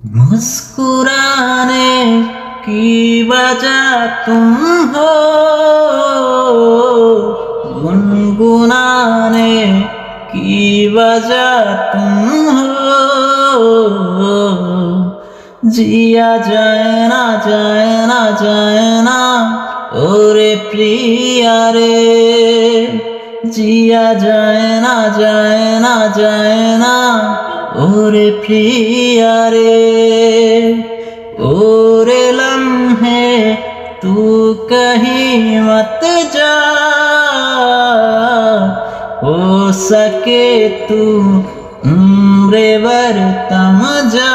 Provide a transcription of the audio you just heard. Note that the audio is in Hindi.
मुस्कुराने की वजह तुम हो, गुनगुनाने की वजह तुम हो। जिया जाए ना जाए ना जाए ना ओरे प्रिया रे, जिया जाए ना जाए ना जाए ना ओरे प्रिया रे। ओरे लम्हे तू कहीं मत जा, हो सके तू उम्र भर थम जा।